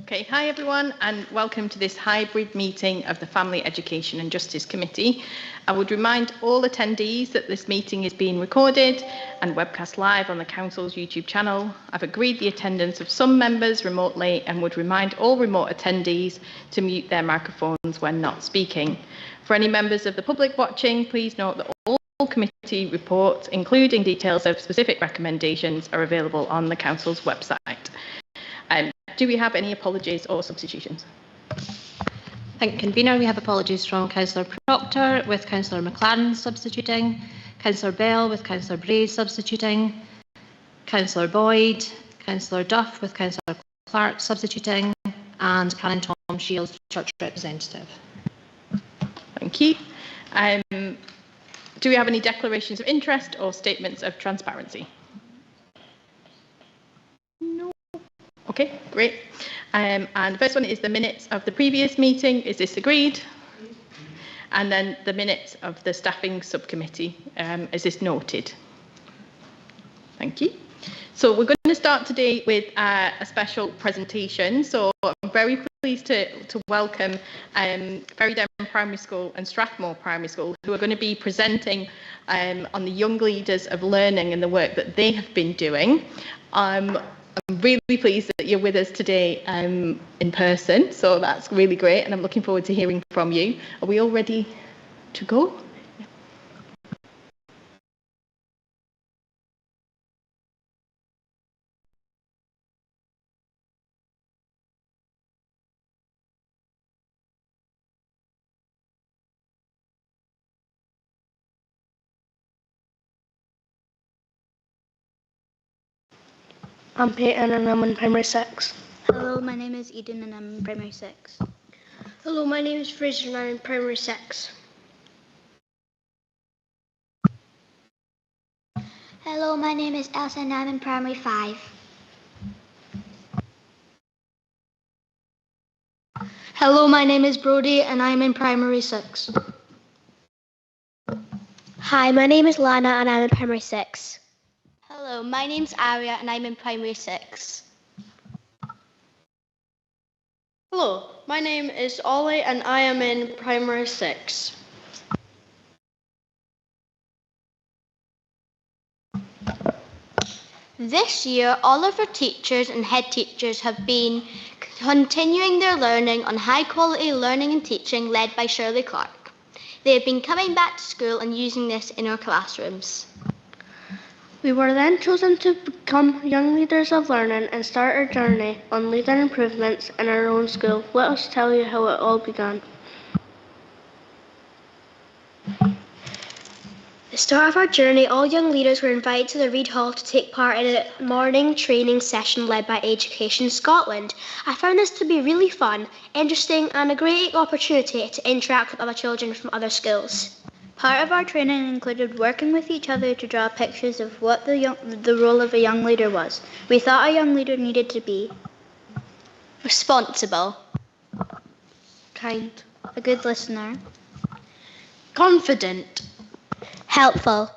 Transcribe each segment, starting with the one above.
Okay, hi everyone and welcome to this hybrid meeting of the Family Education and Justice Committee. I would remind all attendees that this meeting is being recorded and webcast live on the Council's YouTube channel. I've agreed the attendance of some members remotely and would remind all remote attendees to mute their microphones when not speaking. For any members of the public watching, please note that all committee reports, including details of specific recommendations, are available on the Council's website. Do we have any apologies or substitutions? Thank you, Convener. We have apologies from Councillor Proctor with Councillor McLaren substituting, Councillor Bell with Councillor Bray substituting, Councillor Boyd, Councillor Duff with Councillor Clark substituting, and Canon Tom Shields, Church Representative. Thank you. Do we have any declarations of interest or statements of transparency? No. Okay, great. And the first one is the minutes of the previous meeting. Is this agreed? And then the minutes of the staffing subcommittee. Is this noted? Thank you. So we're going to start today with a special presentation. So I'm very pleased to welcome Ferryden Primary School and Strathmore Primary School, who are going to be presenting on the young leaders of learning and the work that they have been doing. I'm really pleased that you're with us today in person, so that's really great, and I'm looking forward to hearing from you. Are we all ready to go? I'm Peyton and I'm in Primary 6. Hello, my name is Eden and I'm in Primary 6. Hello, my name is Fraser and I'm in Primary 6. Hello, my name is Elsa and I'm in Primary 5. Hello, my name is Brody and I'm in Primary 6. Hi, my name is Lana and I'm in Primary 6. Hello, my name's Aria and I'm in Primary 6. Hello, my name is Ollie and I am in Primary 6. This year, all of our teachers and head teachers have been continuing their learning on high quality learning and teaching led by Shirley Clark. They have been coming back to school and using this in our classrooms. We were then chosen to become young leaders of learning and start our journey on leader improvements in our own school. Let us tell you how it all began. At the start of our journey, all young leaders were invited to the Reid Hall to take part in a morning training session led by Education Scotland. I found this to be really fun, interesting and a great opportunity to interact with other children from other schools. Part of our training included working with each other to draw pictures of what the role of a young leader was. We thought a young leader needed to be responsible, Kind. a good listener, Confident. Helpful.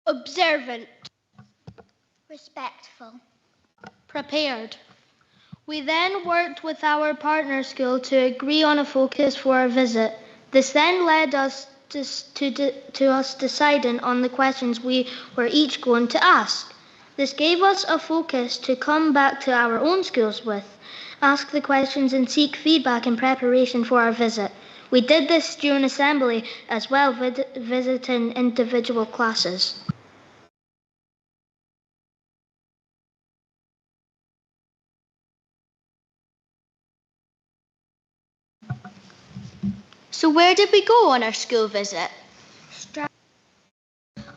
Observant. respectful. Prepared. We then worked with our partner school to agree on a focus for our visit. This then led us to us deciding on the questions we were each going to ask. This gave us a focus to come back to our own schools with, ask the questions and seek feedback in preparation for our visit. We did this during assembly as well, visiting individual classes. So where did we go on our school visit?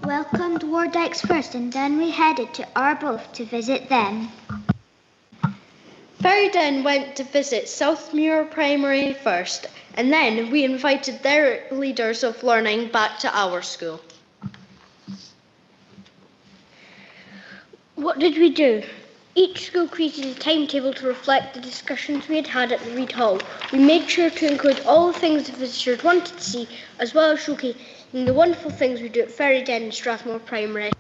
Welcomed Wardex first and then we headed to Arbroath to visit them. Ferryden went to visit Southmuir Primary first and then we invited their leaders of learning back to our school. What did we do? Each school created a timetable to reflect the discussions we had had at the Reid Hall. We made sure to include all the things the visitors wanted to see, as well as showcasing the wonderful things we do at Ferryden and Strathmore Primary.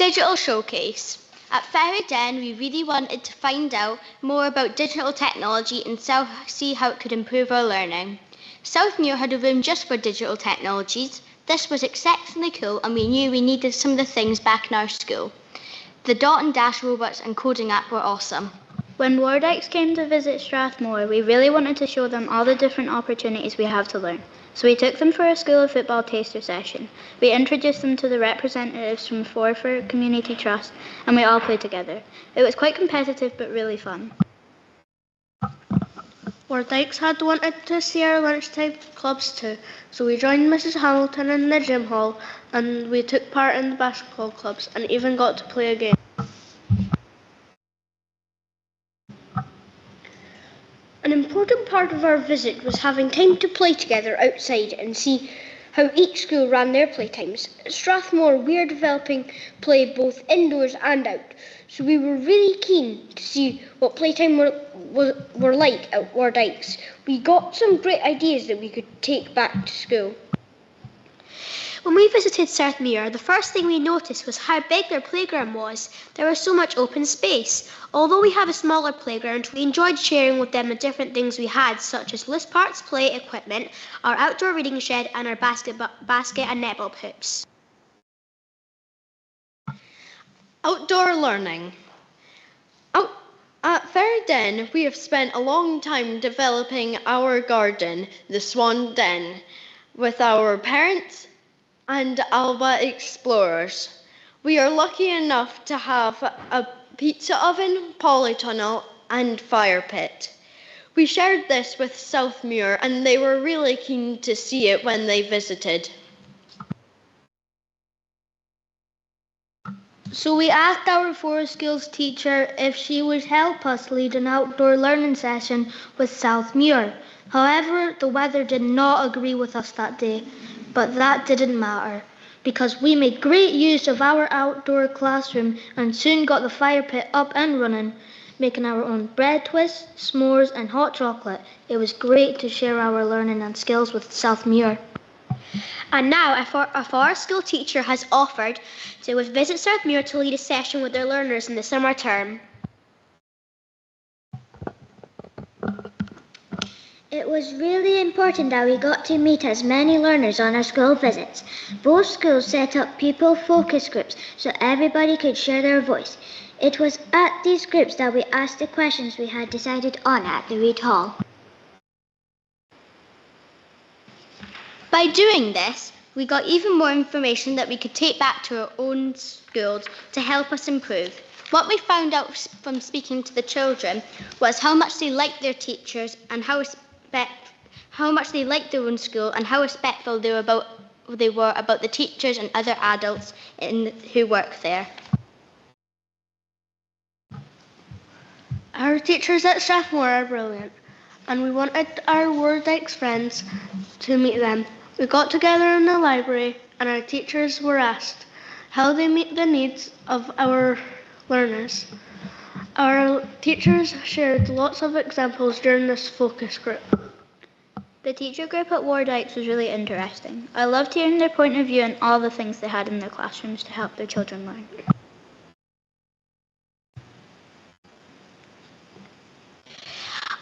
Digital Showcase. At Ferry Den, we really wanted to find out more about digital technology and see how it could improve our learning. Southmuir had a room just for digital technologies. This was exceptionally cool, and we knew we needed some of the things back in our school. The dot and dash robots and coding app were awesome. When Wardex came to visit Strathmore, we really wanted to show them all the different opportunities we have to learn. So we took them for a school of football taster session. We introduced them to the representatives from Forfar Community Trust, and we all played together. It was quite competitive but really fun. Wardex had wanted to see our lunchtime clubs too, so we joined Mrs. Hamilton in the gym hall, and we took part in the basketball clubs and even got to play a game. An important part of our visit was having time to play together outside and see how each school ran their playtimes. At Strathmore, we are developing play both indoors and out, so we were really keen to see what playtime were like at Wardex. We got some great ideas that we could take back to school. When we visited Southmuir, the first thing we noticed was how big their playground was. There was so much open space. Although we have a smaller playground, we enjoyed sharing with them the different things we had, such as Liz Park's play equipment, our outdoor reading shed, and our basket and netball hoops. Outdoor learning. At Ferry Den, we have spent a long time developing our garden, the Swan Den, with our parents and Alba explorers. We are lucky enough to have a pizza oven, polytunnel, and fire pit. We shared this with Southmuir, and they were really keen to see it when they visited. So we asked our forest skills teacher if she would help us lead an outdoor learning session with Southmuir. However, the weather did not agree with us that day, but that didn't matter, because we made great use of our outdoor classroom and soon got the fire pit up and running, making our own bread twists, s'mores and hot chocolate. It was great to share our learning and skills with Southmuir. And now a forest school teacher has offered to visit Southmuir to lead a session with their learners in the summer term. It was really important that we got to meet as many learners on our school visits. Both schools set up pupil focus groups so everybody could share their voice. It was at these groups that we asked the questions we had decided on at the Reid Hall. By doing this, we got even more information that we could take back to our own schools to help us improve. What we found out from speaking to the children was how much they liked their teachers and how much they liked their own school and how respectful they were about the teachers and other adults who work there. Our teachers at Strathmore are brilliant, and we wanted our Wardex friends to meet them. We got together in the library, and our teachers were asked how they meet the needs of our learners. Our teachers shared lots of examples during this focus group. The teacher group at Wardex was really interesting. I loved hearing their point of view and all the things they had in their classrooms to help their children learn.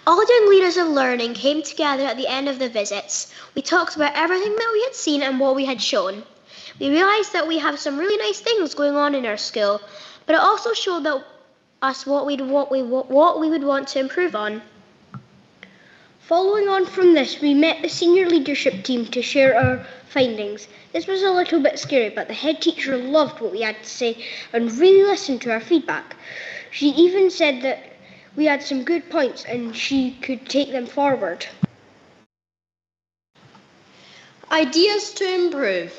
All young leaders of learning came together at the end of the visits. We talked about everything that we had seen and what we had shown. We realised that we have some really nice things going on in our school, but it also showed us what we would want to improve on. Following on from this, we met the senior leadership team to share our findings. This was a little bit scary, but the head teacher loved what we had to say and really listened to our feedback. She even said that we had some good points and she could take them forward. Ideas to improve.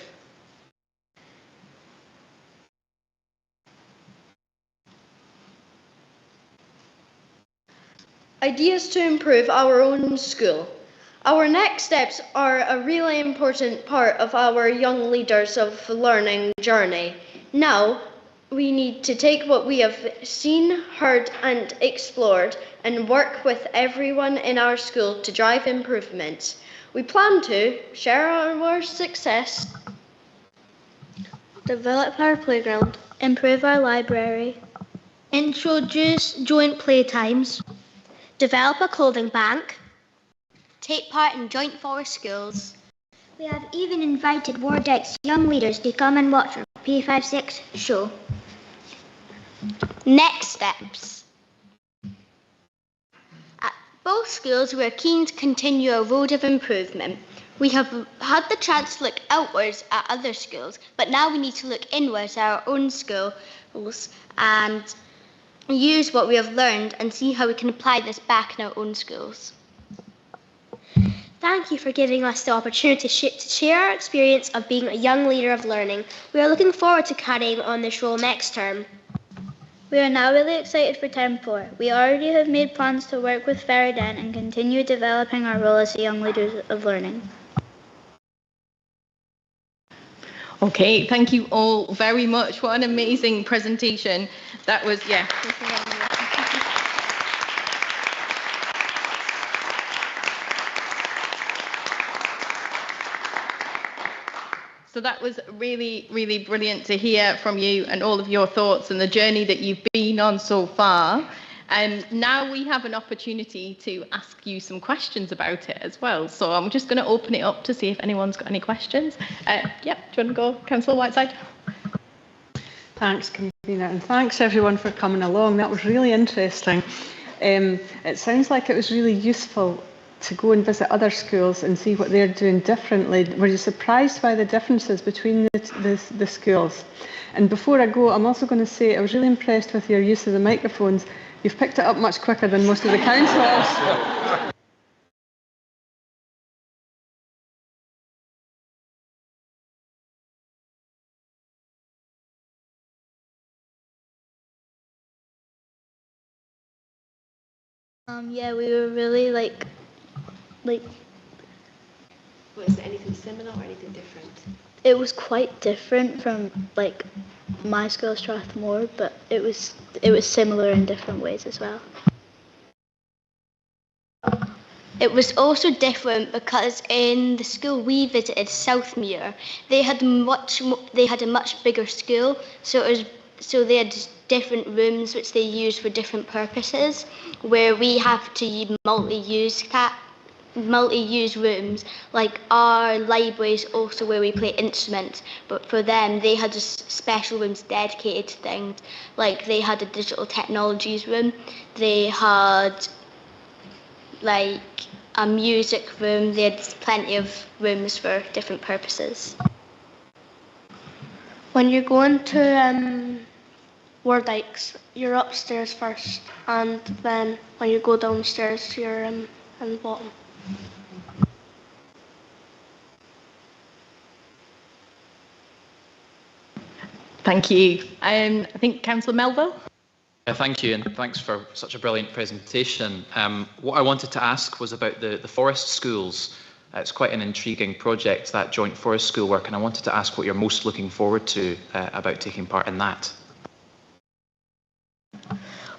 Ideas to improve our own school. Our next steps are a really important part of our young leaders of learning journey. Now, we need to take what we have seen, heard and explored and work with everyone in our school to drive improvements. We plan to share our success, Develop our playground, improve our library, introduce joint playtimes, develop a clothing bank. Take part in joint forest schools. We have even invited Wardex young leaders to come and watch our P56 show. Next steps. At both schools, we are keen to continue a road of improvement. We have had the chance to look outwards at other schools, but now we need to look inwards at our own schools and use what we have learned and see how we can apply this back in our own schools. Thank you for giving us the opportunity to share our experience of being a young leader of learning. We are looking forward to carrying on this role next term. We are now really excited for Term 4. We already have made plans to work with Ferryden and continue developing our role as young leaders of learning. Okay, thank you all very much. What an amazing presentation. That was, yeah. So that was really, really brilliant to hear from you and all of your thoughts and the journey that you've been on so far. And now we have an opportunity to ask you some questions about it as well. So I'm just going to open it up to see if anyone's got any questions. Yep, do you want to go, Councillor Whiteside? Thanks, Convener, and thanks everyone for coming along. That was really interesting. It sounds like it was really useful to go and visit other schools and see what they're doing differently. Were you surprised by the differences between the schools? And before I go, I'm also going to say I was really impressed with your use of the microphones. You've picked it up much quicker than most of the councillors. Yeah, we were really like. Was it anything similar or anything different? It was quite different from like my school, Strathmore, but it was similar in different ways as well. It was also different because in the school we visited, Southmere, they had a much bigger school, so they had different rooms which they used for different purposes, where we have to multi-use rooms. Like our library is also where we play instruments, but for them they had just special rooms dedicated to things. Like they had a digital technologies room, they had like a music room, they had plenty of rooms for different purposes. When you're going to Wardykes, you're upstairs first, and then when you go downstairs, you're in the bottom. Thank you. I think Councillor Melville. Thank you, and thanks for such a brilliant presentation. What I wanted to ask was about the forest schools. It's quite an intriguing project, that joint forest school work, and I wanted to ask what you're most looking forward to about taking part in that.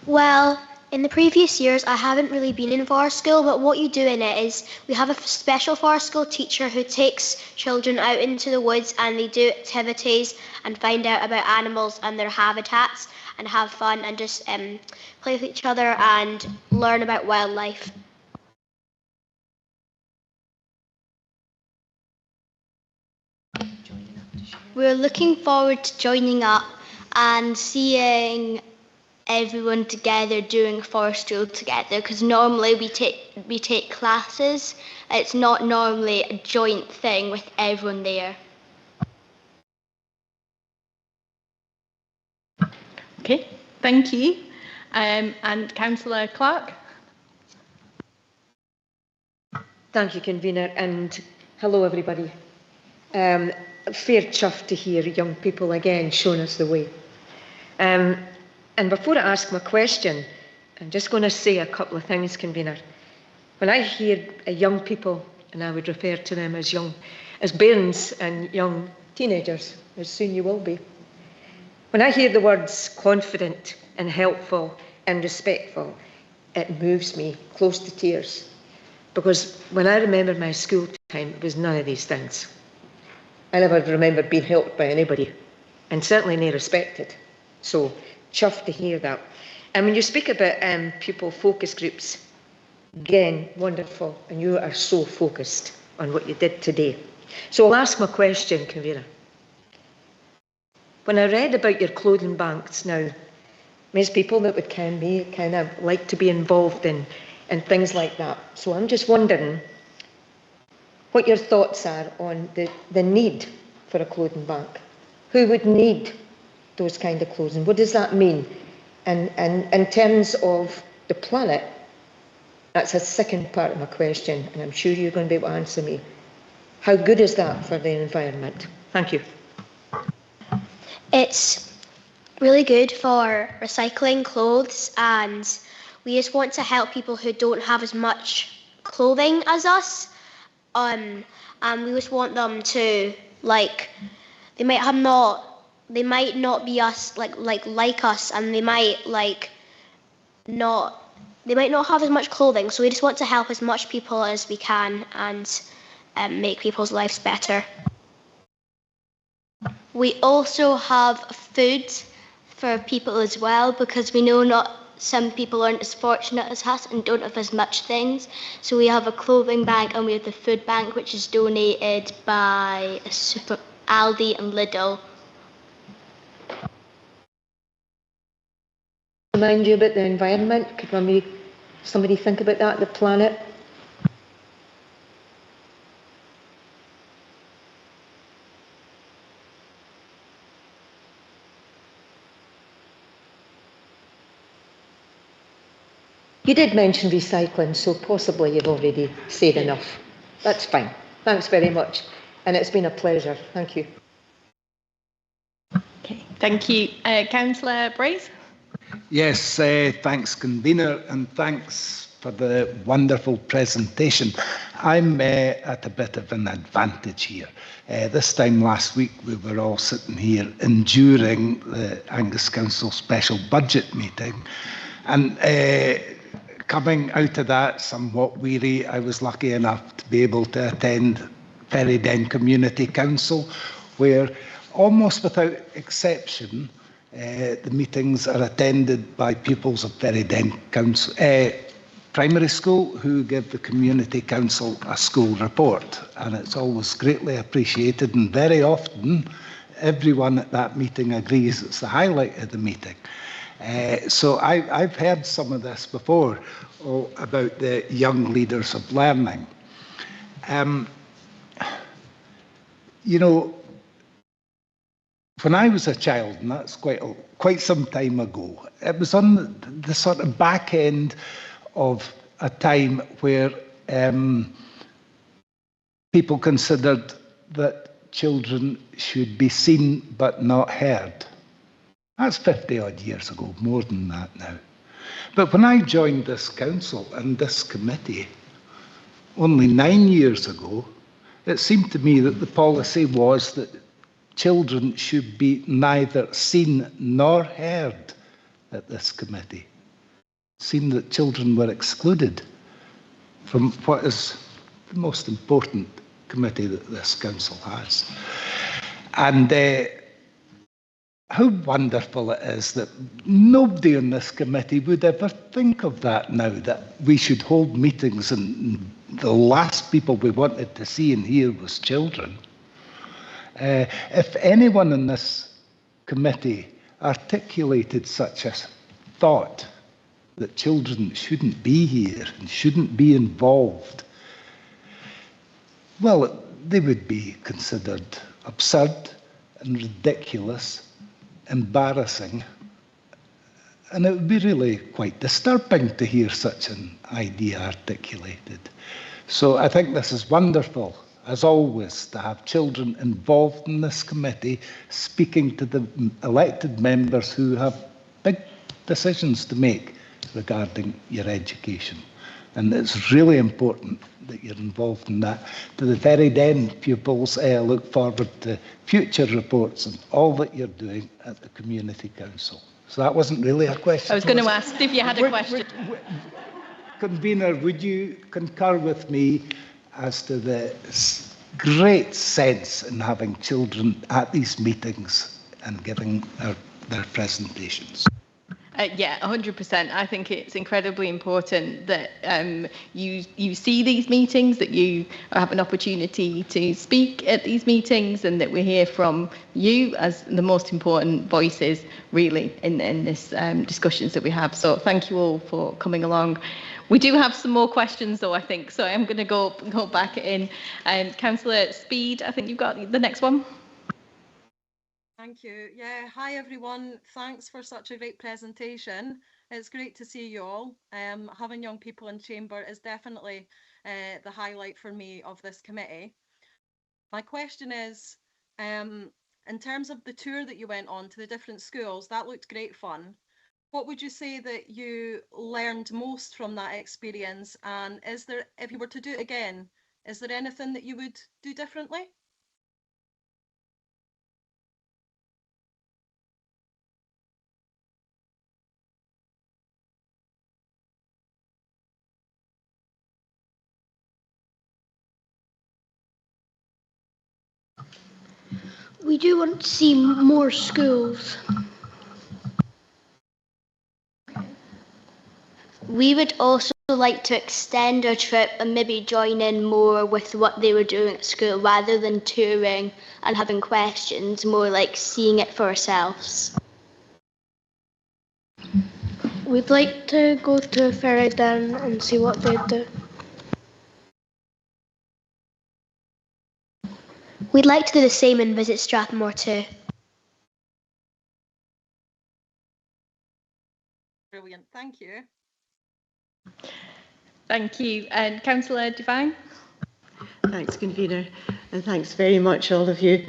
Well, in the previous years, I haven't really been in forest school, but what you do in it is we have a special forest school teacher who takes children out into the woods and they do activities and find out about animals and their habitats and have fun and just play with each other and learn about wildlife. We're looking forward to joining up and seeing everyone together doing a forest drill together, because normally we take classes. It's not normally a joint thing with everyone there. Okay, thank you. And Councillor Clark. Thank you, Convener, and hello everybody. Fair chuffed to hear young people again showing us the way. And before I ask my question, I'm just going to say a couple of things, Convener. When I hear young people, and I would refer to them as bairns and young teenagers, as soon you will be, when I hear the words confident and helpful and respectful, it moves me close to tears. Because when I remember my school time, it was none of these things. I never remember being helped by anybody, and certainly not respected. So, chuffed to hear that. And when you speak about pupil focus groups, again, wonderful, and you are so focused on what you did today. So I'll ask my question, Convener. When I read about your clothing banks now, there's people that would kind of like to be involved in things like that. So I'm just wondering what your thoughts are on the need for a clothing bank. Who would need those kind of clothing? What does that mean? And in terms of the planet, that's a second part of my question, and I'm sure you're going to be able to answer me. How good is that for the environment? Thank you. It's really good for recycling clothes, and we just want to help people who don't have as much clothing as us. And we just want them to, like, they might not be us like us, and they might not have as much clothing. So we just want to help as much people as we can and make people's lives better. We also have food for people as well, because we know not some people aren't as fortunate as us and don't have as much things. So we have a clothing bank and we have the food bank, which is donated by Aldi and Lidl. Remind you about the environment. Could somebody think about that, the planet? You did mention recycling, so possibly you've already said enough. That's fine. Thanks very much. And it's been a pleasure. Thank you. Okay, thank you. Councillor Brace? Yes, thanks, Convener, and thanks for the wonderful presentation. I'm at a bit of an advantage here. This time last week, we were all sitting here enduring the Angus Council special budget meeting. And coming out of that somewhat weary, I was lucky enough to be able to attend Ferryden Community Council, where almost without exception, the meetings are attended by pupils of Ferryden Council, Primary School who give the Community Council a school report. And it's always greatly appreciated, and very often everyone at that meeting agrees it's the highlight of the meeting. So I've heard some of this before about the young leaders of learning. You know, when I was a child, and that's quite some time ago, it was on the sort of back end of a time where people considered that children should be seen but not heard. That's 50 odd years ago, more than that now. But when I joined this council and this committee only 9 years ago, it seemed to me that the policy was that children should be neither seen nor heard at this committee. It seemed that children were excluded from what is the most important committee that this council has. And how wonderful it is that nobody on this committee would ever think of that now, that we should hold meetings and the last people we wanted to see and hear was children. If anyone in this committee articulated such a thought that children shouldn't be here and shouldn't be involved, well, they would be considered absurd and ridiculous, embarrassing, and it would be really quite disturbing to hear such an idea articulated. So I think this is wonderful, as always, to have children involved in this committee, speaking to the elected members who have big decisions to make regarding your education. And it's really important that you're involved in that. To the Ferryden pupils, I look forward to future reports and all that you're doing at the Community Council. So that wasn't really a question. I was going to ask if you had a question. Convener, would you concur with me as to the great sense in having children at these meetings and giving our their presentations. Yeah, 100%. I think it's incredibly important that you see these meetings, that you have an opportunity to speak at these meetings, and that we hear from you as the most important voices, really, in this discussions that we have. So thank you all for coming along. We do have some more questions, though, I think. So I'm going to go back in. Councillor Speed, I think you've got the next one. Thank you. Yeah, hi everyone. Thanks for such a great presentation. It's great to see you all. Having young people in chamber is definitely the highlight for me of this committee. My question is, in terms of the tour that you went on to the different schools, that looked great fun. What would you say that you learned most from that experience? And is there, if you were to do it again, is there anything that you would do differently? We do want to see more schools. We would also like to extend our trip and maybe join in more with what they were doing at school rather than touring and having questions, more like seeing it for ourselves. We'd like to go to Ferrydown and see what they do. We'd like to do the same and visit Strathmore too. Brilliant, thank you. Thank you. And Councillor Devine? Thanks, convener, and thanks very much, all of you.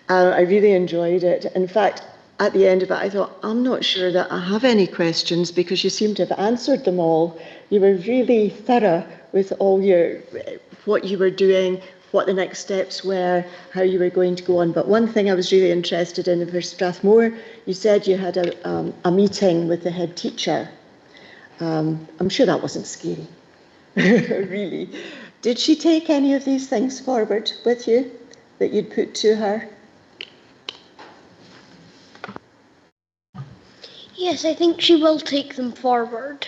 I really enjoyed it. In fact, at the end of it, I thought, I'm not sure that I have any questions because you seem to have answered them all. You were really thorough with all what you were doing, what the next steps were, how you were going to go on. But one thing I was really interested in for Strathmore, you said you had a meeting with the head teacher. I'm sure that wasn't scary, really. Did she take any of these things forward with you that you'd put to her? Yes, I think she will take them forward.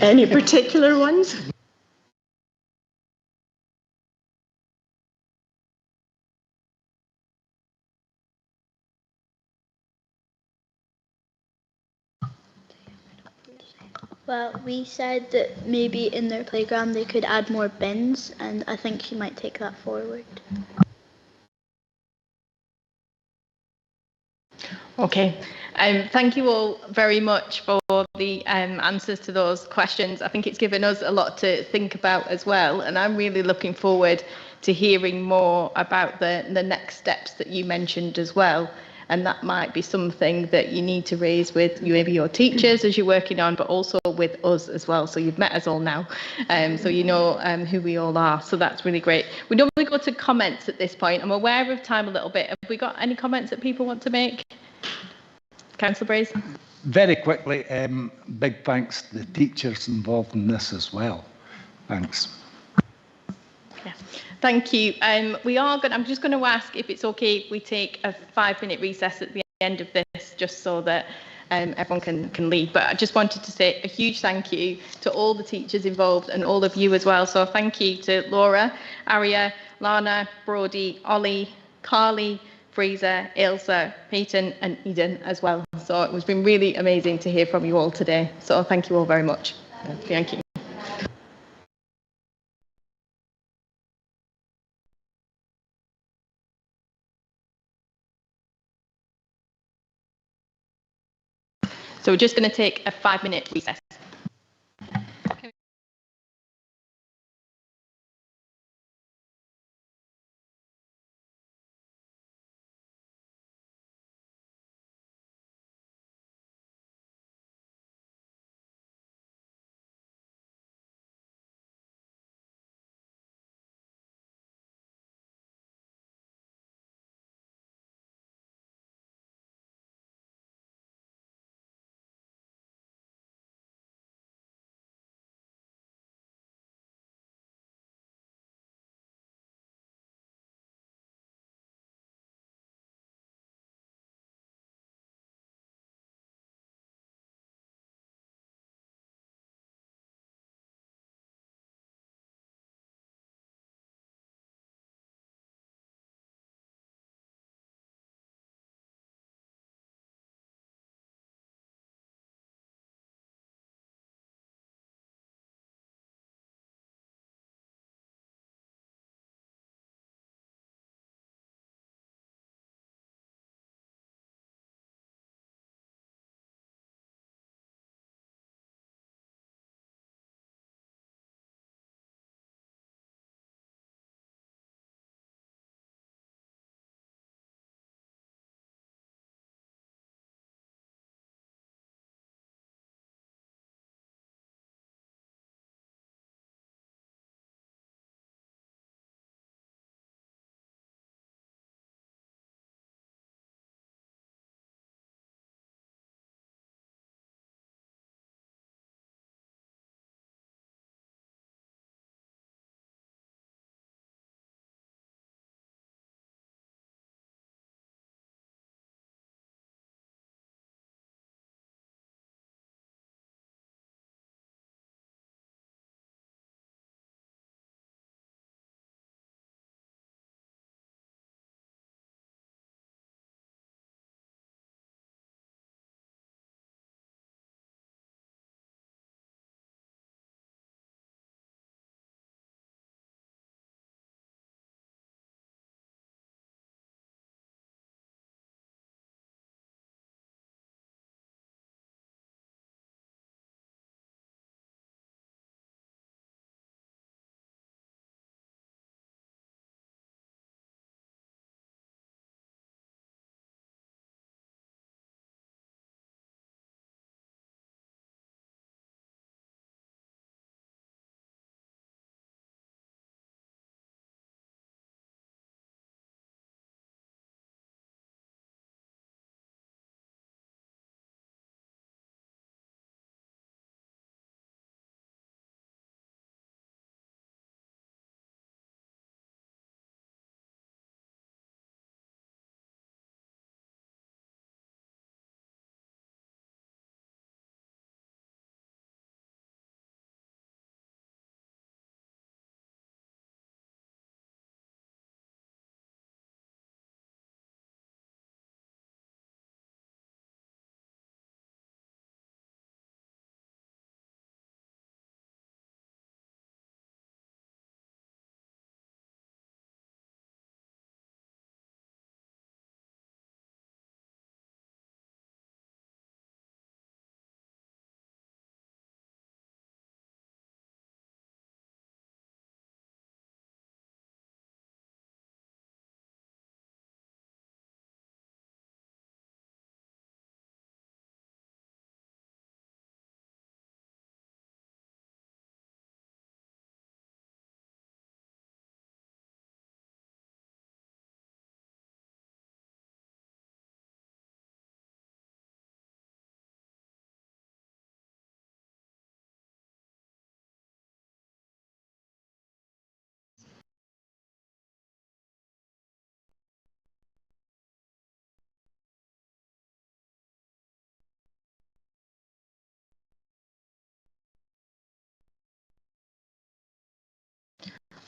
Any particular ones? Well, we said that maybe in their playground they could add more bins, and I think she might take that forward. Okay. Thank you all very much for the answers to those questions. I think it's given us a lot to think about as well, and I'm really looking forward to hearing more about the next steps that you mentioned as well. And that might be something that you need to raise with maybe your teachers as you're working on, but also with us as well. So you've met us all now, so you know who we all are. So that's really great. We normally go to comments at this point. I'm aware of time a little bit. Have we got any comments that people want to make? Councillor Braze? Very quickly, big thanks to the teachers involved in this as well. Thanks. Yeah. Thank you. I'm just going to ask if it's okay if we take a 5-minute recess at the end of this, just so that everyone can leave. But I just wanted to say a huge thank you to all the teachers involved and all of you as well. So thank you to Laura, Aria, Lana, Brodie, Ollie, Carly, Fraser, Ailsa, Peyton and Eden as well. So it has been really amazing to hear from you all today. So thank you all very much. Thank you. So we're just going to take a 5-minute recess.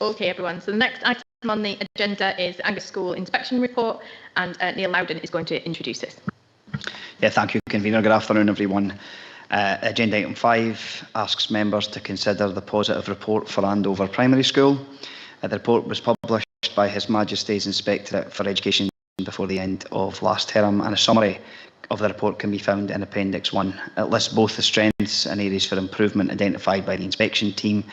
Okay, everyone. So the next item on the agenda is the Angus School Inspection Report, and Neil Loudon is going to introduce this. Yeah, thank you, Convener. Good afternoon, everyone. Agenda item 5 asks members to consider the positive report for Andover Primary School. The report was published by His Majesty's Inspectorate for Education before the end of last term, and a summary of the report can be found in Appendix 1. It lists both the strengths and areas for improvement identified by the inspection team,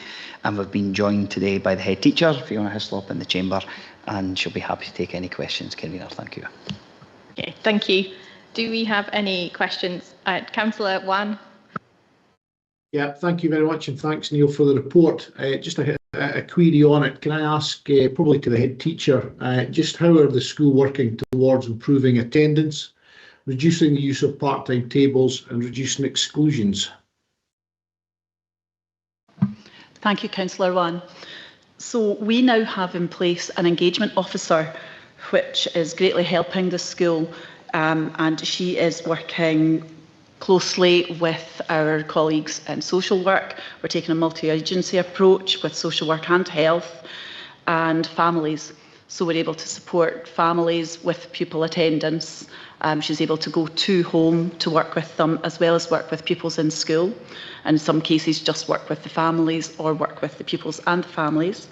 and we've been joined today by the head teacher, Fiona Hislop, in the chamber, and she'll be happy to take any questions. Convener, thank you. Okay, thank you. Do we have any questions? Councillor Wan. Yeah, thank you very much, and thanks, Neil, for the report. Just a query on it. Can I ask, probably to the head teacher, just how are the school working towards improving attendance, reducing the use of part-time tables and reducing exclusions? Thank you, Councillor Wan. So we now have in place an engagement officer, which is greatly helping the school, and she is working closely with our colleagues in social work. We're taking a multi-agency approach with social work and health and families. So we're able to support families with pupil attendance. She's able to go to home to work with them, as well as work with pupils in school. And in some cases, just work with the families or work with the pupils and the families.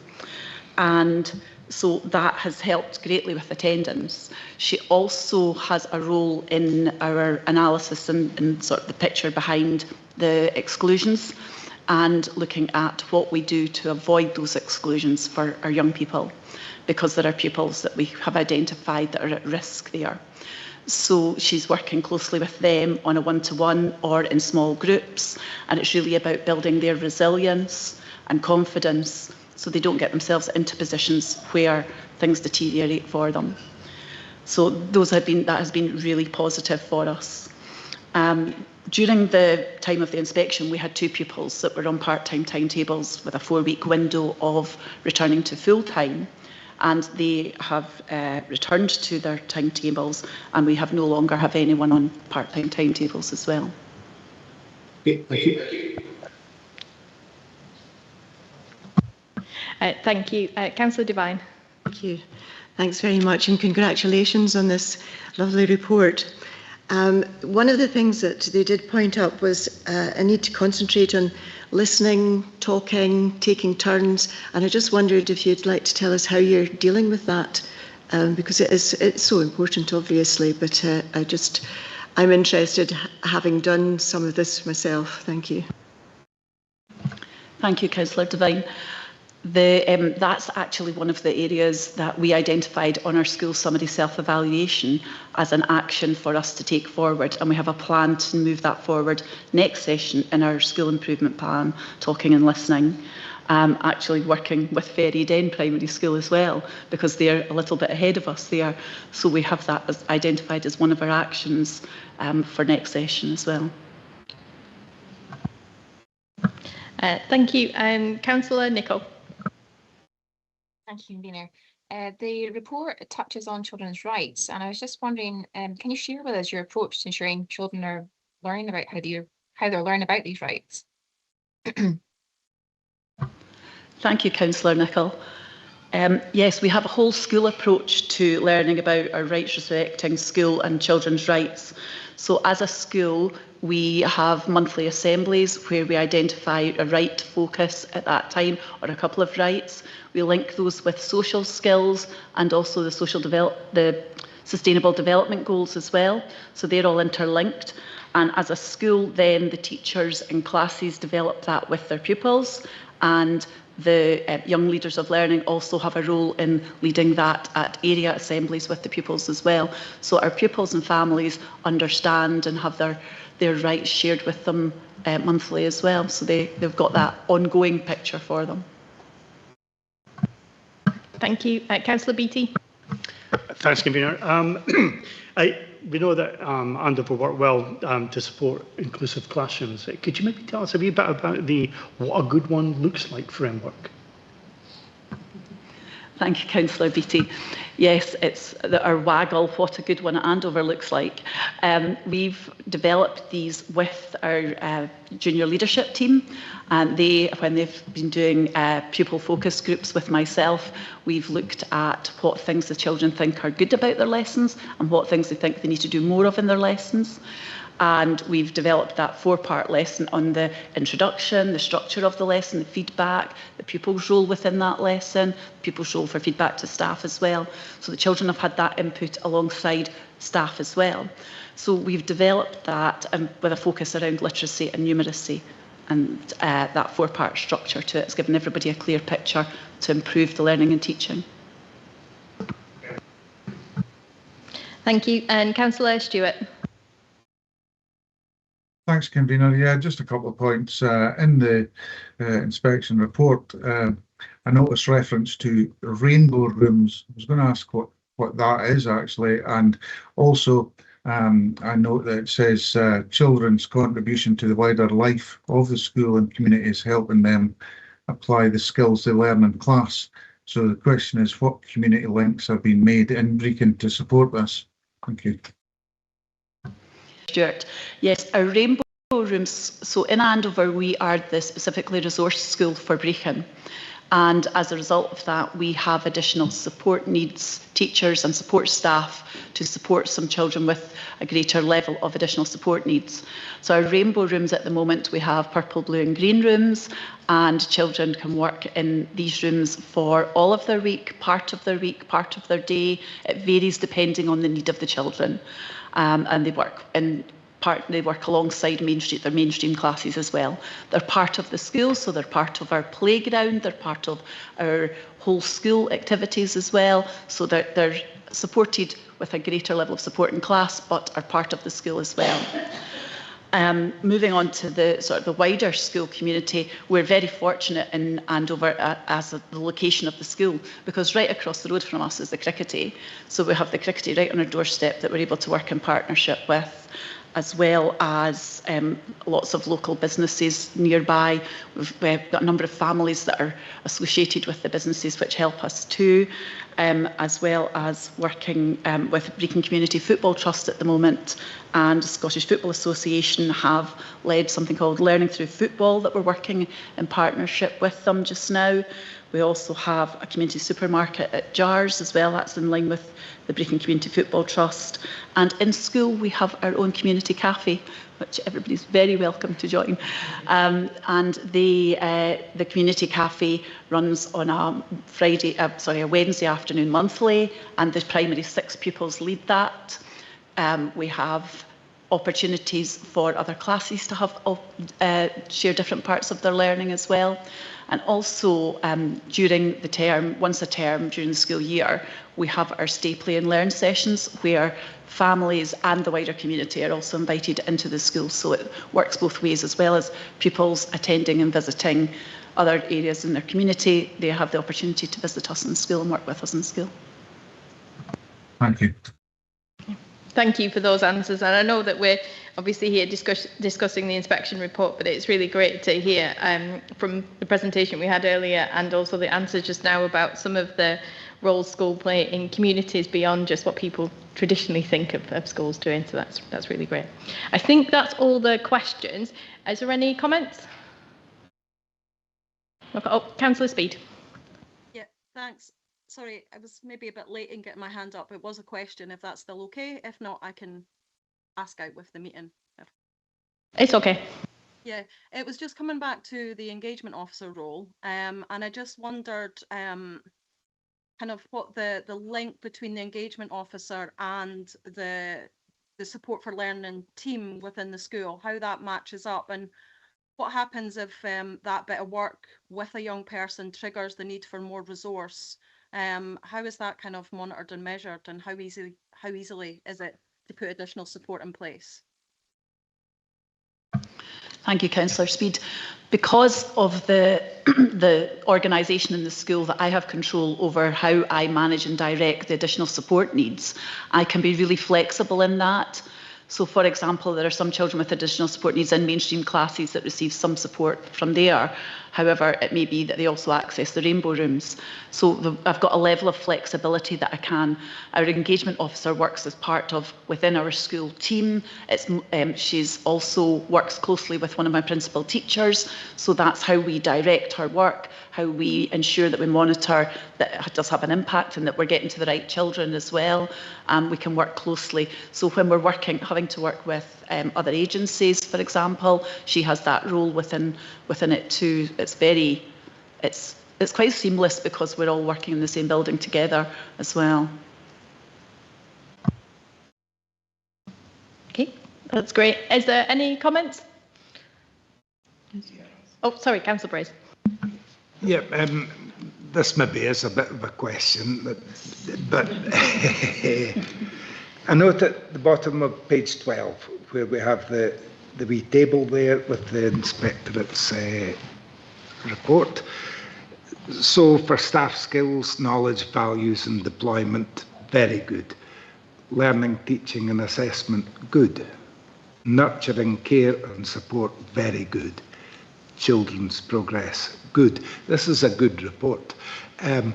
And so that has helped greatly with attendance. She also has a role in our analysis and sort of the picture behind the exclusions, and looking at what we do to avoid those exclusions for our young people, because there are pupils that we have identified that are at risk there. So she's working closely with them on a one-to-one or in small groups, and it's really about building their resilience and confidence so they don't get themselves into positions where things deteriorate for them. So that has been really positive for us. During the time of the inspection, we had 2 pupils that were on part-time timetables with a 4-week window of returning to full-time, and they have returned to their timetables, and we no longer have anyone on part-time timetables as well. Okay, thank you. Thank you. Councillor Devine. Thank you. Thanks very much, and congratulations on this lovely report. One of the things that they did point up was a need to concentrate on listening, talking, taking turns, and I just wondered if you'd like to tell us how you're dealing with that, because it's so important, obviously, but I'm interested, having done some of this myself. Thank you. Thank you, Councillor Devine. That's actually one of the areas that we identified on our school summary self-evaluation as an action for us to take forward, and we have a plan to move that forward next session in our school improvement plan, talking and listening, actually working with Ferry Den Primary School as well, because they're a little bit ahead of us there. So we have that as identified as one of our actions for next session as well. Thank you. Councillor Nicholl. Thank you, Convener. The report touches on children's rights, and I was just wondering, can you share with us your approach to ensuring children are learning about how they're learning about these rights? Thank you, Councillor Nicholl. Yes, we have a whole school approach to learning about our rights respecting school and children's rights. So as a school, we have monthly assemblies where we identify a right focus at that time, or a couple of rights. We link those with social skills and also the sustainable development goals as well. So they're all interlinked. And as a school, then the teachers and classes develop that with their pupils, and the young leaders of learning also have a role in leading that at area assemblies with the pupils as well. So our pupils and families understand and have their rights shared with them monthly as well. So they've got that ongoing picture for them. Thank you. Councillor Beattie. Thanks, Convener. We know that Andover work well to support inclusive classrooms. Could you maybe tell us a wee bit about what a good one looks like framework? Thank you, Councillor Beattie. Yes, it's our WAGL, What a Good One at Andover looks like. We've developed these with our junior leadership team, and when they've been doing pupil focus groups with myself, we've looked at what things the children think are good about their lessons and what things they think they need to do more of in their lessons. And we've developed that 4-part lesson on the introduction, the structure of the lesson, the feedback, the pupil's role within that lesson, pupil's role for feedback to staff as well. So the children have had that input alongside staff as well. So we've developed that with a focus around literacy and numeracy, and that 4-part structure to it has given everybody a clear picture to improve the learning and teaching. Thank you. And Councillor Stewart. Thanks, Convener. Yeah, just a couple of points. In the inspection report, I noticed reference to rainbow rooms. I was going to ask what that is actually, and also I note that it says children's contribution to the wider life of the school and community is helping them apply the skills they learn in class. So the question is, what community links have been made in Brechin to support this? Thank you. Stuart. Yes, our rainbow rooms, so in Andover we are the specifically resource school for Brechin, and as a result of that we have additional support needs, teachers and support staff to support some children with a greater level of additional support needs. So our rainbow rooms at the moment, we have purple, blue and green rooms, and children can work in these rooms for all of their week, part of their week, part of their day. It varies depending on the need of the children. And they work alongside their mainstream classes as well. They're part of the school, so they're part of our playground, they're part of our whole school activities as well, so they're supported with a greater level of support in class, but are part of the school as well. Moving on to the wider school community, we're very fortunate in Andover as the location of the school, because right across the road from us is the Crickety. So we have the Crickety right on our doorstep that we're able to work in partnership with, as well as lots of local businesses nearby. We've got a number of families that are associated with the businesses which help us too, as well as working with Brechin Community Football Trust at the moment, and Scottish Football Association have led something called Learning Through Football that we're working in partnership with them just now. We also have a community supermarket at Jars as well, that's in line with the Brechin Community Football Trust. And in school we have our own community cafe, which everybody's very welcome to join. And the community cafe runs on a Wednesday afternoon monthly, and the primary 6 pupils lead that. We have opportunities for other classes to have share different parts of their learning as well. And also during the term, once a term during the school year, we have our Stay, Play and Learn sessions where families and the wider community are also invited into the school. So it works both ways, as well as pupils attending and visiting other areas in their community. They have the opportunity to visit us in school and work with us in school. Thank you. Thank you for those answers. And I know that we're obviously here discussing the inspection report, but it's really great to hear from the presentation we had earlier, and also the answer just now about some of the roles schools play in communities beyond just what people traditionally think of schools doing. So that's really great. I think that's all the questions. Is there any comments? Oh, Councillor Speed. Yeah, thanks. Sorry, I was maybe a bit late in getting my hand up. It was a question, if that's still okay. If not, I can ask out with the meeting. It's okay. Yeah, it was just coming back to the engagement officer role, and I just wondered kind of what the link between the engagement officer and the support for learning team within the school, how that matches up, and what happens if that bit of work with a young person triggers the need for more resource. How is that kind of monitored and measured, and how easily is it to put additional support in place? Thank you, Councillor Speed. Because of the organisation in the school that I have control over how I manage and direct the additional support needs, I can be really flexible in that. So, for example, there are some children with additional support needs in mainstream classes that receive some support from there. However, it may be that they also access the rainbow rooms. So I've got a level of flexibility that I can. Our engagement officer works as part of within our school team. She's also works closely with one of my principal teachers. So that's how we direct her work, how we ensure that we monitor that it does have an impact and that we're getting to the right children as well. We can work closely. So when we're having to work with other agencies, for example, she has that role within it too. It's quite seamless because we're all working in the same building together as well. Okay, that's great. Is there any comments? Oh, sorry, Councillor Brace. Yeah, this maybe is a bit of a question, but I note at the bottom of page 12 where we have the wee table there with the Inspectorate's report. So for staff skills, knowledge, values and deployment, very good. Learning, teaching and assessment, good. Nurturing, care and support, very good. Children's progress, good. This is a good report. But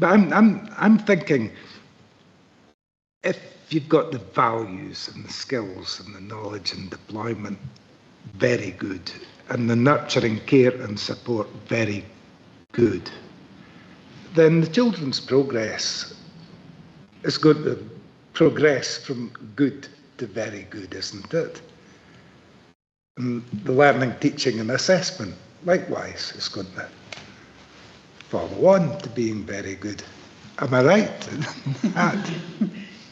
I'm thinking, if you've got the values and the skills and the knowledge and deployment, very good. And the nurturing, care and support, very good. Then the children's progress is going to progress from good to very good, isn't it? And the learning, teaching and assessment, likewise, is going to follow on to being very good. Am I right?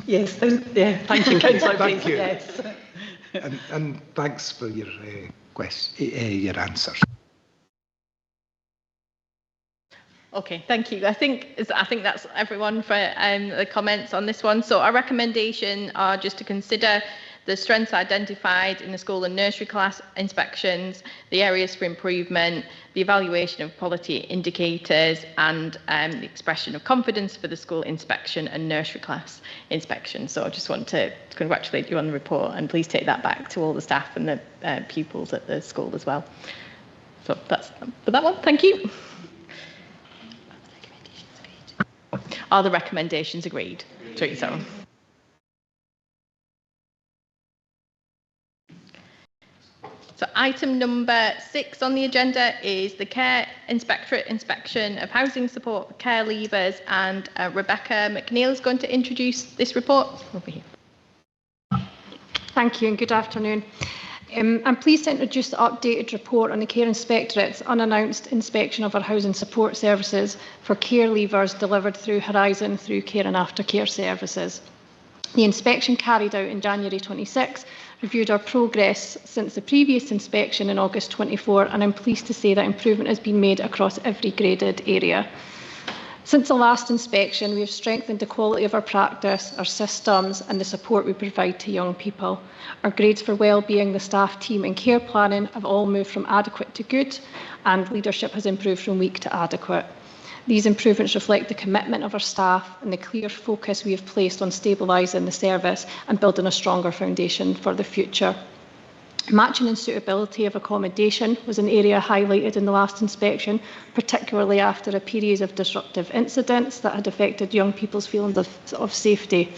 Yes, yeah, thank you, Councillor. Thank you. Yes. And thanks for your answers. Okay, thank you. I think that's everyone for the comments on this one. So our recommendation are just to consider the strengths identified in the school and nursery class inspections, the areas for improvement, the evaluation of quality indicators and the expression of confidence for the school inspection and nursery class inspection. So I just want to congratulate you on the report and please take that back to all the staff and the pupils at the school as well. So that's for that one. Thank you. Are the recommendations agreed? Teresa. So item number 6 on the agenda is the Care Inspectorate inspection of housing support for care leavers, and Rebecca McNeil is going to introduce this report. Over here. Thank you and good afternoon. I'm pleased to introduce the updated report on the Care Inspectorate's unannounced inspection of our housing support services for care leavers delivered through Horizon through Care and Aftercare Services. The inspection carried out in January 26 reviewed our progress since the previous inspection in August 24, and I'm pleased to say that improvement has been made across every graded area. Since the last inspection, we have strengthened the quality of our practice, our systems and the support we provide to young people. Our grades for wellbeing, the staff team and care planning have all moved from adequate to good, and leadership has improved from weak to adequate. These improvements reflect the commitment of our staff and the clear focus we have placed on stabilising the service and building a stronger foundation for the future. Matching and suitability of accommodation was an area highlighted in the last inspection, particularly after a period of disruptive incidents that had affected young people's feelings of safety.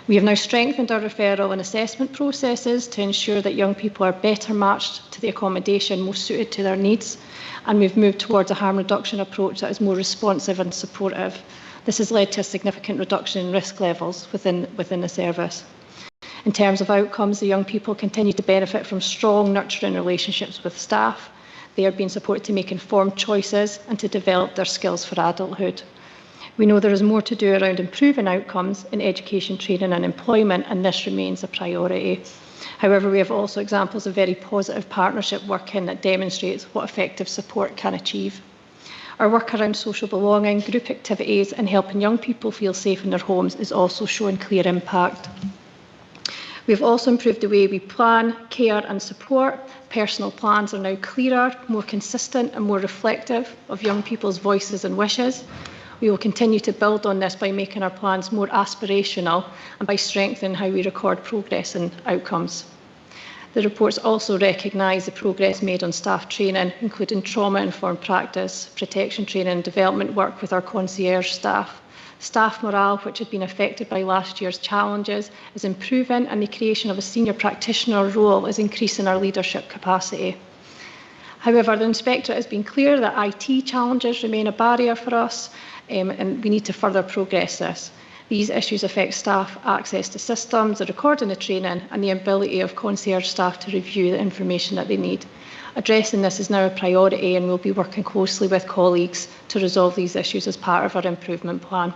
We have now strengthened our referral and assessment processes to ensure that young people are better matched to the accommodation most suited to their needs, and we've moved towards a harm reduction approach that is more responsive and supportive. This has led to a significant reduction in risk levels within the service. In terms of outcomes, the young people continue to benefit from strong, nurturing relationships with staff. They are being supported to make informed choices and to develop their skills for adulthood. We know there is more to do around improving outcomes in education, training and employment, and this remains a priority. However, we have also examples of very positive partnership working that demonstrates what effective support can achieve. Our work around social belonging, group activities and helping young people feel safe in their homes is also showing clear impact. We have also improved the way we plan, care and support. Personal plans are now clearer, more consistent and more reflective of young people's voices and wishes. We will continue to build on this by making our plans more aspirational and by strengthening how we record progress and outcomes. The reports also recognise the progress made on staff training, including trauma-informed practice, protection training and development work with our concierge staff. Staff morale, which had been affected by last year's challenges, is improving, and the creation of a senior practitioner role is increasing our leadership capacity. However, the Inspectorate has been clear that IT challenges remain a barrier for us, and we need to further progress this. These issues affect staff access to systems, the recording of training, and the ability of concierge staff to review the information that they need. Addressing this is now a priority, and we'll be working closely with colleagues to resolve these issues as part of our improvement plan.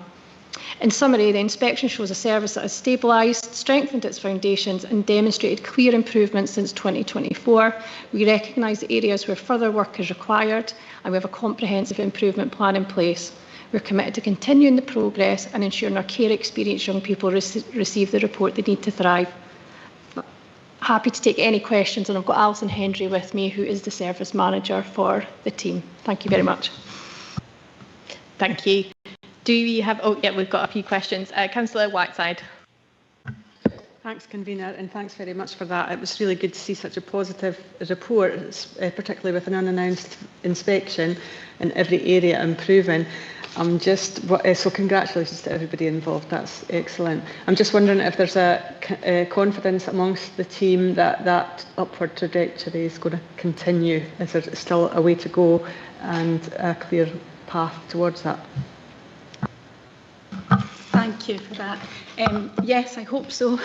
In summary, the inspection shows a service that has stabilised, strengthened its foundations and demonstrated clear improvements since 2024. We recognise the areas where further work is required, and we have a comprehensive improvement plan in place. We're committed to continuing the progress and ensuring our care experienced young people receive the support they need to thrive. Happy to take any questions, and I've got Alison Hendry with me, who is the service manager for the team. Thank you very much. Thank you. Do we have, oh yeah, we've got a few questions. Councillor Whiteside. Thanks, Convener, and thanks very much for that. It was really good to see such a positive report, particularly with an unannounced inspection in every area improving. So congratulations to everybody involved, that's excellent. I'm just wondering if there's a confidence amongst the team that that upward trajectory is going to continue. Is there still a way to go and a clear path towards that? Thank you for that. Yes, I hope so.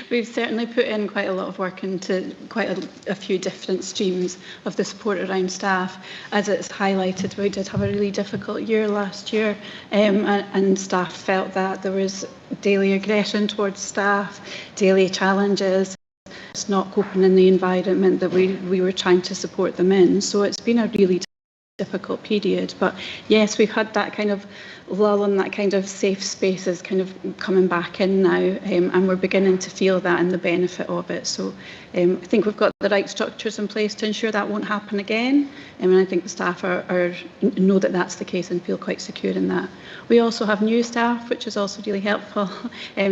We've certainly put in quite a lot of work into quite a few different streams of the support around staff. As it's highlighted, we did have a really difficult year last year, and staff felt that there was daily aggression towards staff, daily challenges, not coping in the environment that we were trying to support them in. So it's been a really difficult period, but yes, we've had that kind of lull and that kind of safe spaces kind of coming back in now, and we're beginning to feel that and the benefit of it. So I think we've got the right structures in place to ensure that won't happen again, and I think the staff know that that's the case and feel quite secure in that. We also have new staff, which is also really helpful.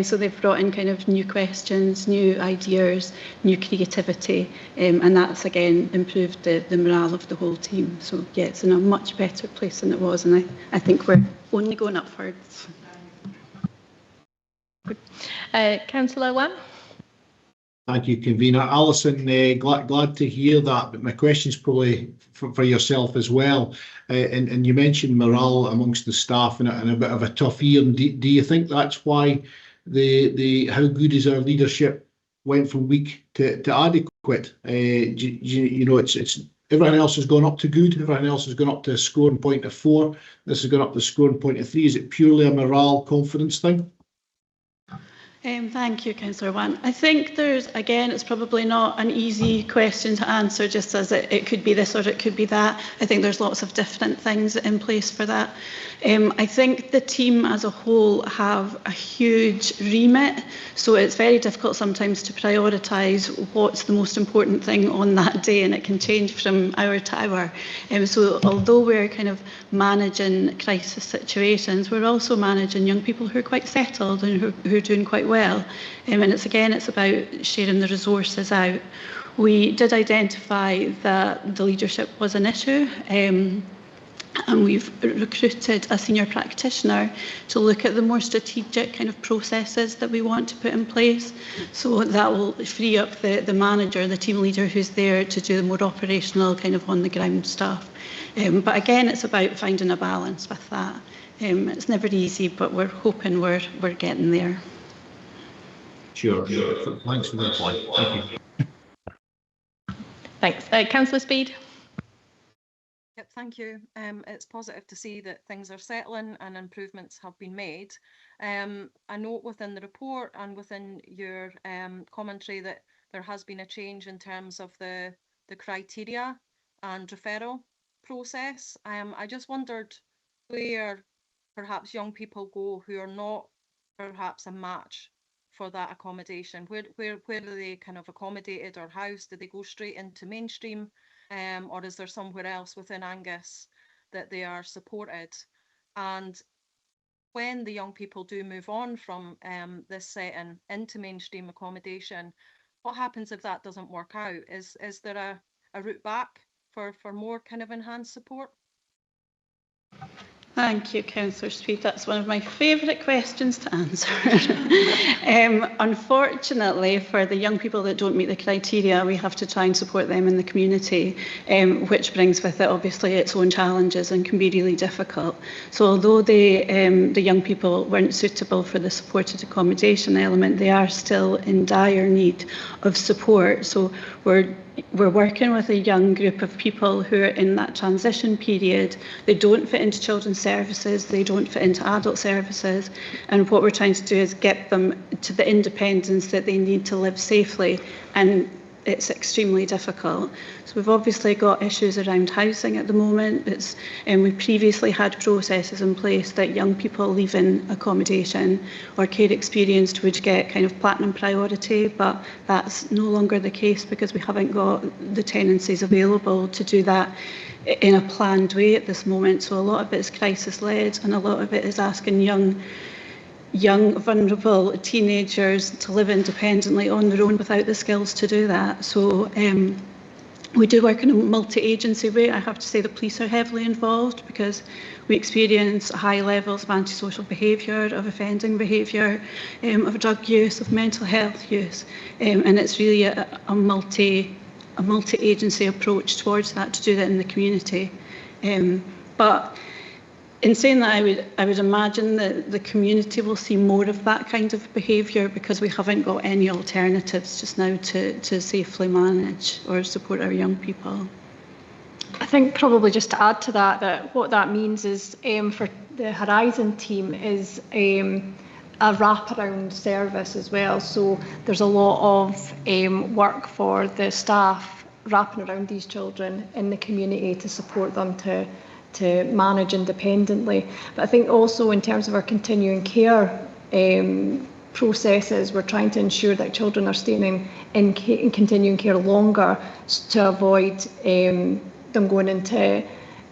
So they've brought in kind of new questions, new ideas, new creativity, and that's again improved the morale of the whole team. So yeah, it's in a much better place than it was, and I think we're only going upwards. Councillor Wan. Thank you, Convener. Alison, glad to hear that, but my question's probably for yourself as well. And you mentioned morale amongst the staff and a bit of a tough year. Do you think that's why how good is our leadership went from weak to adequate? You know, it's everything else has gone up to good. Everything else has gone up to a scoring point of 4. This has gone up to a scoring point of 3. Is it purely a morale confidence thing? Thank you, Councillor Wan. I think again, it's probably not an easy question to answer, just as it could be this or it could be that. I think there's lots of different things in place for that. I think the team as a whole have a huge remit, so it's very difficult sometimes to prioritise what's the most important thing on that day, and it can change from hour to hour. So although we're kind of managing crisis situations, we're also managing young people who are quite settled and who are doing quite well. And it's about sharing the resources out. We did identify that the leadership was an issue, and we've recruited a senior practitioner to look at the more strategic kind of processes that we want to put in place. So that will free up the manager, the team leader who's there to do the more operational kind of on the ground stuff. But again, it's about finding a balance with that. It's never easy, but we're hoping we're getting there. Sure. Thanks for that point. Thank you. Thanks. Councillor Speed. Yep, thank you. It's positive to see that things are settling and improvements have been made. I note within the report and within your commentary that there has been a change in terms of the criteria and referral process. I just wondered where perhaps young people go who are not perhaps a match for that accommodation. Where are they kind of accommodated or housed? Do they go straight into mainstream? Or is there somewhere else within Angus that they are supported? And when the young people do move on from this setting into mainstream accommodation, what happens if that doesn't work out? Is there a route back for more kind of enhanced support? Thank you, Councillor Speed. That's one of my favourite questions to answer. Unfortunately, for the young people that don't meet the criteria, we have to try and support them in the community, which brings with it obviously its own challenges and can be really difficult. So although the young people weren't suitable for the supported accommodation element, they are still in dire need of support. So we're working with a young group of people who are in that transition period. They don't fit into children's services, they don't fit into adult services, and what we're trying to do is get them to the independence that they need to live safely, and it's extremely difficult. So we've obviously got issues around housing at the moment. We previously had processes in place that young people leaving accommodation or care experienced would get kind of platinum priority, but that's no longer the case because we haven't got the tenancies available to do that in a planned way at this moment. So a lot of it is crisis led, and a lot of it is asking young vulnerable teenagers to live independently on their own without the skills to do that. So we do work in a multi-agency way. I have to say the police are heavily involved because we experience high levels of antisocial behaviour, of offending behaviour, of drug use, of mental health use, and it's really a multi-agency approach towards that, to do that in the community. But in saying that, I would imagine that the community will see more of that kind of behaviour because we haven't got any alternatives just now to safely manage or support our young people. I think probably just to add to that, that what that means is for the Horizon team is a wraparound service as well. So there's a lot of work for the staff wrapping around these children in the community to support them to manage independently. But I think also in terms of our continuing care processes, we're trying to ensure that children are staying in continuing care longer to avoid them going into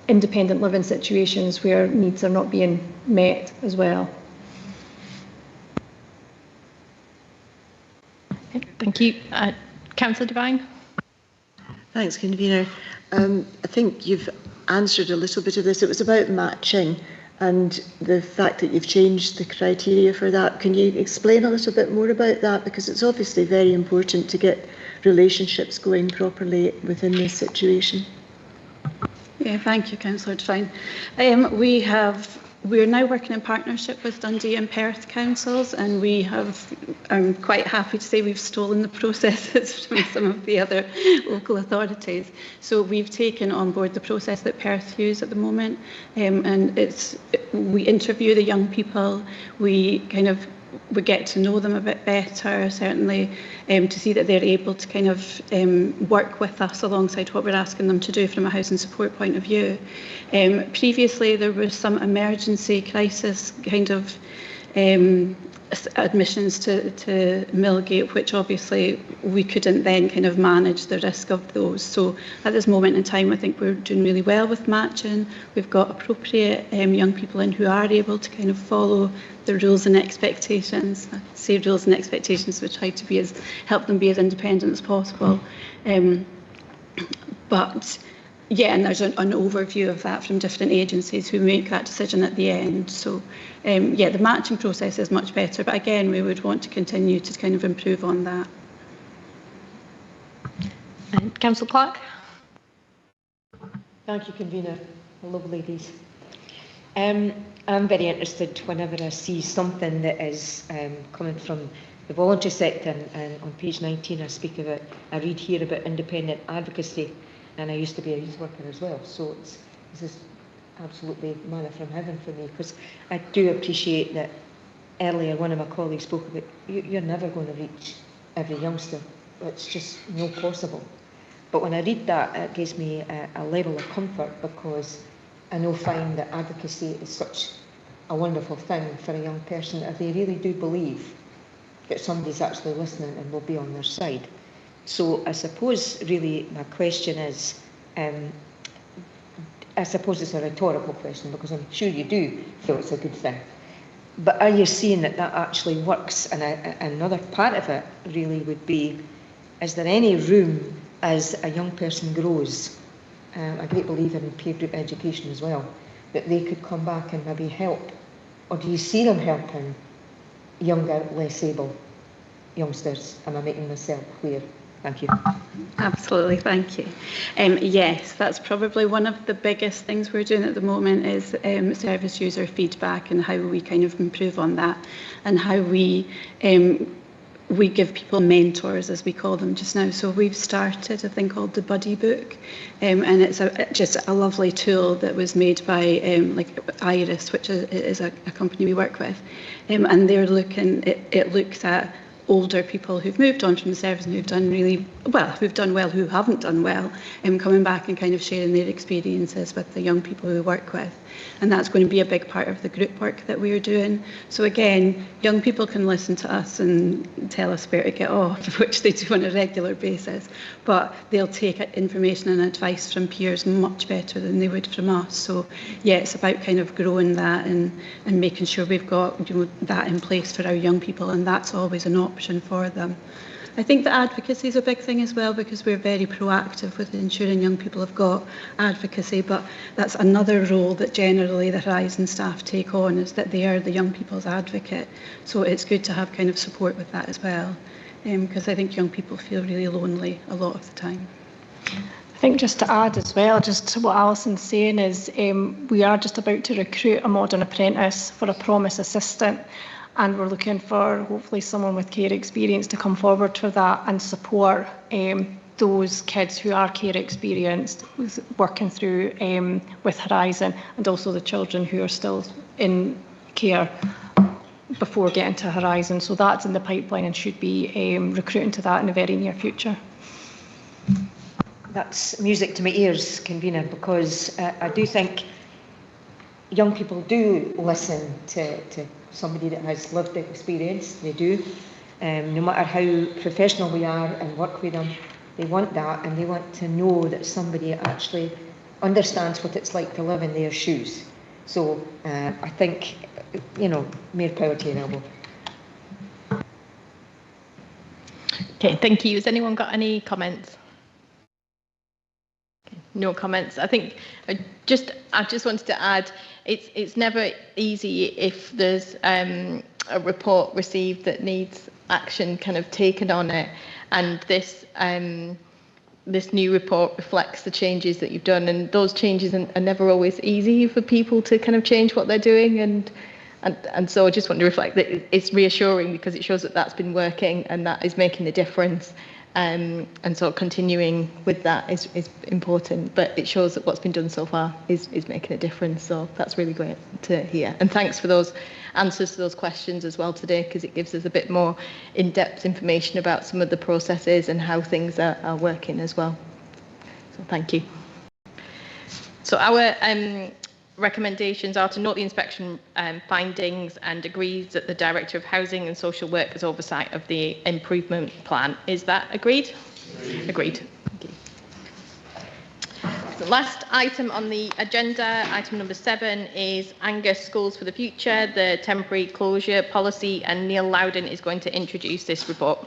independent living situations where needs are not being met as well. Thank you. Councillor Devine. Thanks, Convener. I think you've answered a little bit of this. It was about matching and the fact that you've changed the criteria for that. Can you explain a little bit more about that? Because it's obviously very important to get relationships going properly within this situation. Yeah, thank you, Councillor Devine. We're now working in partnership with Dundee and Perth councils, and we have, I'm quite happy to say we've stolen the processes from some of the other local authorities. So we've taken on board the process that Perth use at the moment, and we interview the young people, we get to know them a bit better, certainly, to see that they're able to kind of work with us alongside what we're asking them to do from a housing support point of view. Previously, there was some emergency crisis kind of admissions to Millgate, which obviously we couldn't then kind of manage the risk of those. So at this moment in time, I think we're doing really well with matching. We've got appropriate young people in who are able to kind of follow the rules and expectations. I say rules and expectations, we try to help them be as independent as possible. But yeah, and there's an overview of that from different agencies who make that decision at the end. So yeah, the matching process is much better, but again, we would want to continue to kind of improve on that. And Councillor Clark. Thank you, Convener. Hello, ladies. I'm very interested whenever I see something that is coming from the voluntary sector, and on page 19 I read here about independent advocacy, and I used to be a youth worker as well, so this is absolutely manna from heaven for me, because I do appreciate that earlier one of my colleagues spoke about you're never going to reach every youngster, it's just not possible. But when I read that, it gives me a level of comfort, because I find that advocacy is such a wonderful thing for a young person if they really do believe that somebody's actually listening and will be on their side. So I suppose really my question is, I suppose it's a rhetorical question, because I'm sure you do feel it's a good thing. But are you seeing that actually works? And another part of it really would be, is there any room as a young person grows, a great believer in peer group education as well, that they could come back and maybe help? Or do you see them helping younger, less able youngsters? Am I making myself clear? Thank you. Absolutely, thank you. Yes, that's probably one of the biggest things we're doing at the moment is service user feedback and how we kind of improve on that, and how we give people mentors, as we call them just now. So we've started a thing called the Buddy Book, and it's just a lovely tool that was made by like Iris, which is a company we work with, and they're looking. It looks at older people who've moved on from the service and who've done really well, who haven't done well, and coming back and kind of sharing their experiences with the young people we work with. And that's going to be a big part of the group work that we're doing. So again, young people can listen to us and tell us where to get off, which they do on a regular basis, but they'll take information and advice from peers much better than they would from us. So yeah, it's about kind of growing that and making sure we've got that in place for our young people, and that's always an option for them. I think that advocacy is a big thing as well, because we're very proactive with ensuring young people have got advocacy, but that's another role that generally the Horizon staff take on, is that they are the young people's advocate. So it's good to have kind of support with that as well, because I think young people feel really lonely a lot of the time. I think just to add as well, just to what Alison's saying, is we are just about to recruit a modern apprentice for a Promise assistant. And we're looking for hopefully someone with care experience to come forward for that and support those kids who are care experienced, working through with Horizon, and also the children who are still in care before getting to Horizon. So that's in the pipeline and should be recruiting to that in the very near future. That's music to my ears, Convener, because I do think young people do listen to somebody that has lived experience. They do. No matter how professional we are and work with them, they want that, and they want to know that somebody actually understands what it's like to live in their shoes. So I think, more power to your elbow. Okay, thank you. Has anyone got any comments? No comments. I think I just wanted to add, it's never easy if there's a report received that needs action kind of taken on it, and this new report reflects the changes that you've done, and those changes are never always easy for people to kind of change what they're doing, and so I just want to reflect that it's reassuring, because it shows that that's been working and that is making a difference. And so continuing with that is important, but it shows that what's been done so far is making a difference. So that's really great to hear. And thanks for those answers to those questions as well today, because it gives us a bit more in-depth information about some of the processes and how things are working as well. So thank you. So our recommendations are to note the inspection findings and agrees that the Director of Housing and Social Work has oversight of the improvement plan. Is that agreed? Agreed. Thank you. The last item on the agenda, item number 7, is Angus Schools for the Future, the temporary closure policy, and Neil Loudon is going to introduce this report.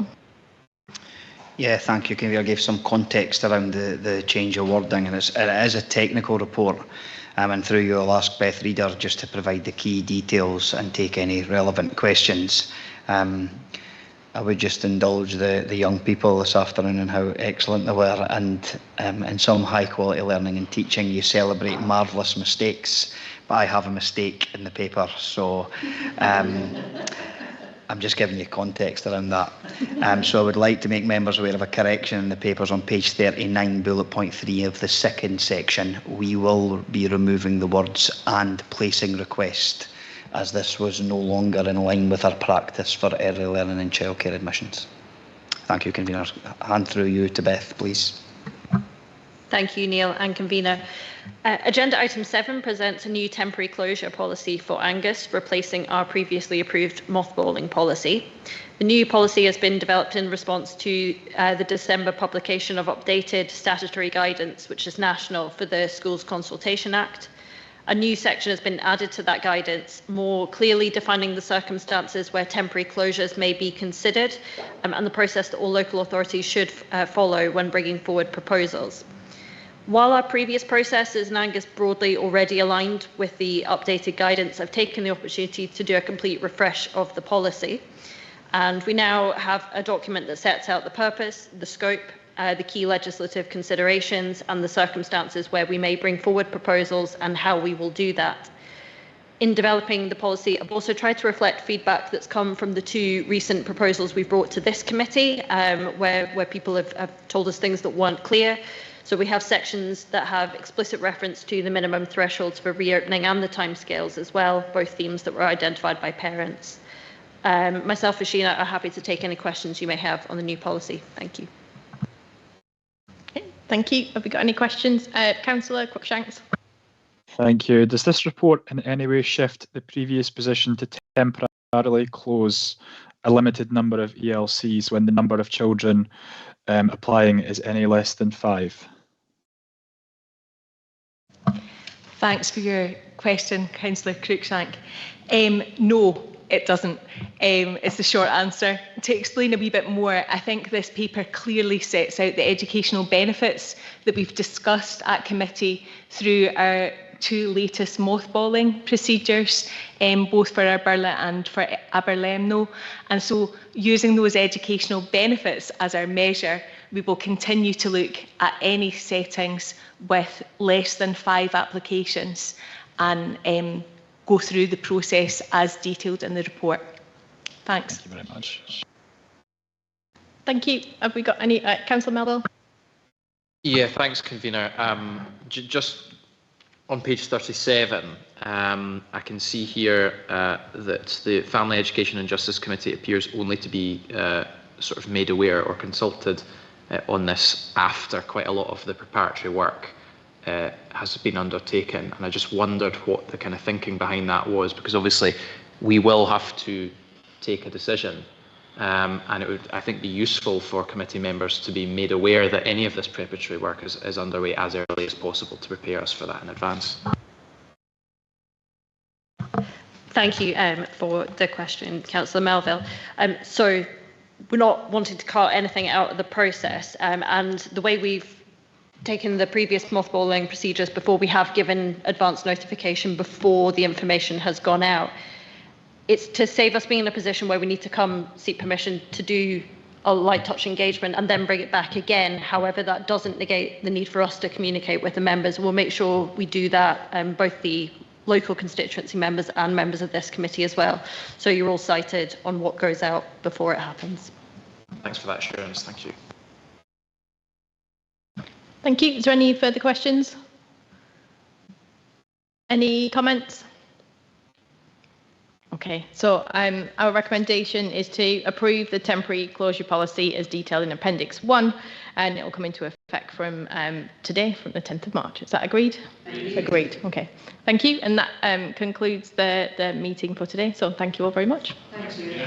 Yeah, thank you, Convener. I gave some context around the change of wording, and it is a technical report. And through you, I'll ask Beth Reader just to provide the key details and take any relevant questions. I would just indulge the young people this afternoon and how excellent they were, and in some high quality learning and teaching you celebrate marvellous mistakes, but I have a mistake in the paper, so I'm just giving you context around that. So I would like to make members aware of a correction in the papers on page 39, bullet point 3 of the second section. We will be removing the words "and placing request," as this was no longer in line with our practice for early learning and childcare admissions. Thank you, Convener. Hand through you to Beth, please. Thank you, Neil and Convener. Agenda item 7 presents a new temporary closure policy for Angus, replacing our previously approved mothballing policy. The new policy has been developed in response to the December publication of updated statutory guidance, which is national, for the Schools Consultation Act. A new section has been added to that guidance, more clearly defining the circumstances where temporary closures may be considered, and the process that all local authorities should follow when bringing forward proposals. While our previous processes in Angus broadly already aligned with the updated guidance, I've taken the opportunity to do a complete refresh of the policy. And we now have a document that sets out the purpose, the scope, the key legislative considerations, and the circumstances where we may bring forward proposals and how we will do that. In developing the policy, I've also tried to reflect feedback that's come from the 2 recent proposals we've brought to this committee, where people have told us things that weren't clear. So we have sections that have explicit reference to the minimum thresholds for reopening and the timescales as well, both themes that were identified by parents. Myself and Sheena are happy to take any questions you may have on the new policy. Thank you. Okay, thank you. Have we got any questions? Councillor Cruikshanks. Thank you. Does this report in any way shift the previous position to temporarily close a limited number of ELCs when the number of children applying is any less than 5? Thanks for your question, Councillor Cruikshank. No, it doesn't. It's the short answer. To explain a wee bit more, I think this paper clearly sets out the educational benefits that we've discussed at committee through our 2 latest mothballing procedures, both for Aberla and for Aberlemno. And so using those educational benefits as our measure, we will continue to look at any settings with less than 5 applications and go through the process as detailed in the report. Thanks. Thank you very much. Thank you. Have we got any, Councillor Melville? Yeah, thanks, convener. Just on page 37, I can see here that the Family Education and Justice Committee appears only to be sort of made aware or consulted on this after quite a lot of the preparatory work has been undertaken. And I just wondered what the kind of thinking behind that was, because obviously we will have to take a decision. And it would, I think, be useful for committee members to be made aware that any of this preparatory work is underway as early as possible to prepare us for that in advance. Thank you for the question, Councillor Melville. So we're not wanting to cut anything out of the process, and the way we've taken the previous mothballing procedures before, we have given advance notification before the information has gone out. It's to save us being in a position where we need to come seek permission to do a light touch engagement and then bring it back again. However, that doesn't negate the need for us to communicate with the members. We'll make sure we do that, both the local constituency members and members of this committee as well. So you're all cited on what goes out before it happens. Thanks for that assurance. Thank you. Thank you. Is there any further questions? Any comments? Okay, so our recommendation is to approve the temporary closure policy as detailed in Appendix 1, and it will come into effect from today, from the 10th of March. Is that agreed? Agreed. Okay, thank you. And that concludes the meeting for today. So thank you all very much. Thank you.